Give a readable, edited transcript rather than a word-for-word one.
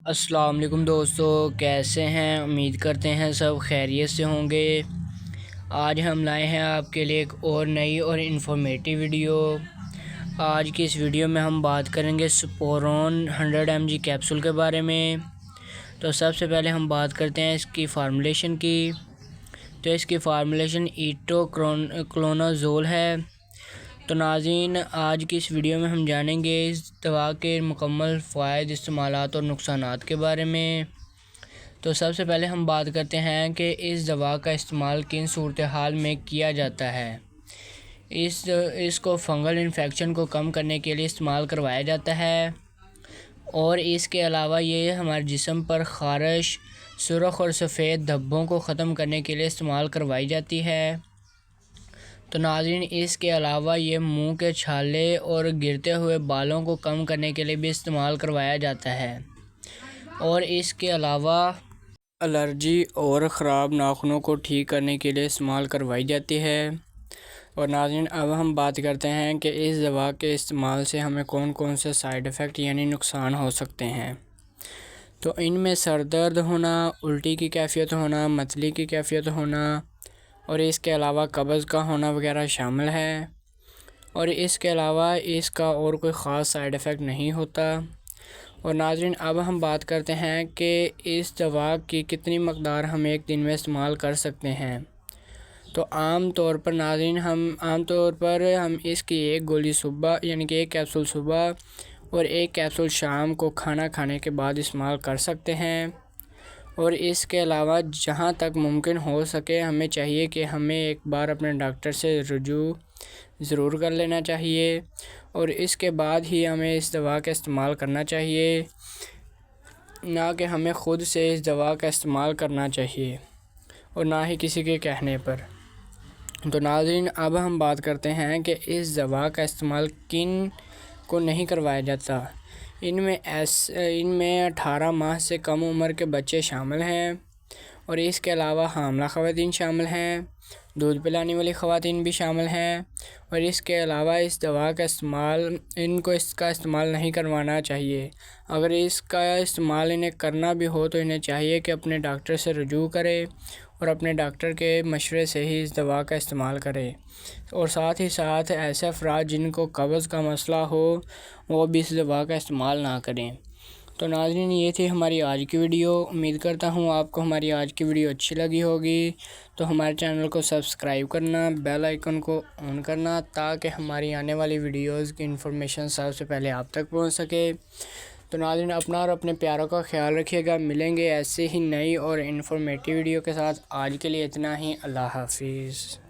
السلام علیکم دوستو، کیسے ہیں؟ امید کرتے ہیں سب خیریت سے ہوں گے۔ آج ہم لائے ہیں آپ کے لیے ایک اور نئی اور انفارمیٹیو ویڈیو۔ آج کی اس ویڈیو میں ہم بات کریں گے سپورون 100 mg کیپسول کے بارے میں۔ تو سب سے پہلے ہم بات کرتے ہیں اس کی فارمولیشن کی۔ تو اس کی فارمولیشن ایٹوکلونازول ہے۔ تو ناظرین، آج کی اس ویڈیو میں ہم جانیں گے اس دوا کے مکمل فوائد، استعمالات اور نقصانات کے بارے میں۔ تو سب سے پہلے ہم بات کرتے ہیں کہ اس دوا کا استعمال کن صورتحال میں کیا جاتا ہے۔ اس کو فنگل انفیکشن کو کم کرنے کے لیے استعمال کروایا جاتا ہے، اور اس کے علاوہ یہ ہمارے جسم پر خارش، سرخ اور سفید دھبوں کو ختم کرنے کے لیے استعمال کروائی جاتی ہے۔ تو ناظرین، اس کے علاوہ یہ منہ کے چھالے اور گرتے ہوئے بالوں کو کم کرنے کے لیے بھی استعمال کروایا جاتا ہے، اور اس کے علاوہ الرجی اور خراب ناخنوں کو ٹھیک کرنے کے لیے استعمال کروائی جاتی ہے۔ اور ناظرین، اب ہم بات کرتے ہیں کہ اس دوا کے استعمال سے ہمیں کون کون سے سائیڈ ایفیکٹ یعنی نقصان ہو سکتے ہیں۔ تو ان میں سر درد ہونا، الٹی کی کیفیت ہونا، متلی کی کیفیت ہونا، اور اس کے علاوہ قبض کا ہونا وغیرہ شامل ہے۔ اور اس کے علاوہ اس کا اور کوئی خاص سائیڈ ایفیکٹ نہیں ہوتا۔ اور ناظرین، اب ہم بات کرتے ہیں کہ اس دوا کی کتنی مقدار ہم ایک دن میں استعمال کر سکتے ہیں۔ تو عام طور پر ناظرین، ہم اس کی ایک گولی صبح یعنی کہ ایک کیپسول صبح اور ایک کیپسول شام کو کھانا کھانے کے بعد استعمال کر سکتے ہیں۔ اور اس کے علاوہ جہاں تک ممکن ہو سکے ہمیں چاہیے کہ ہمیں ایک بار اپنے ڈاکٹر سے رجوع ضرور کر لینا چاہیے، اور اس کے بعد ہی ہمیں اس دوا کا استعمال کرنا چاہیے، نہ کہ ہمیں خود سے اس دوا کا استعمال کرنا چاہیے، اور نہ ہی کسی کے کہنے پر۔ تو ناظرین، اب ہم بات کرتے ہیں کہ اس دوا کا استعمال کن کو نہیں کروایا جاتا۔ ان میں 18 ماہ سے کم عمر کے بچے شامل ہیں، اور اس کے علاوہ حاملہ خواتین شامل ہیں، دودھ پلانے والی خواتین بھی شامل ہیں۔ اور اس کے علاوہ اس دوا کا استعمال نہیں کروانا چاہیے۔ اگر اس کا استعمال انہیں کرنا بھی ہو تو انہیں چاہیے کہ اپنے ڈاکٹر سے رجوع کرے، اور اپنے ڈاکٹر کے مشورے سے ہی اس دوا کا استعمال کرے۔ اور ساتھ ہی ساتھ ایسے افراد جن کو قبض کا مسئلہ ہو وہ بھی اس دوا کا استعمال نہ کریں۔ تو ناظرین، یہ تھی ہماری آج کی ویڈیو۔ امید کرتا ہوں آپ کو ہماری آج کی ویڈیو اچھی لگی ہوگی۔ تو ہمارے چینل کو سبسکرائب کرنا، بیل آئیکن کو آن کرنا، تاکہ ہماری آنے والی ویڈیوز کی انفارمیشن سب سے پہلے آپ تک پہنچ سکے۔ تو ناظرین، اپنا اور اپنے پیاروں کا خیال رکھیے گا۔ ملیں گے ایسے ہی نئی اور انفارمیٹیو ویڈیو کے ساتھ۔ آج کے لیے اتنا ہی۔ اللہ حافظ۔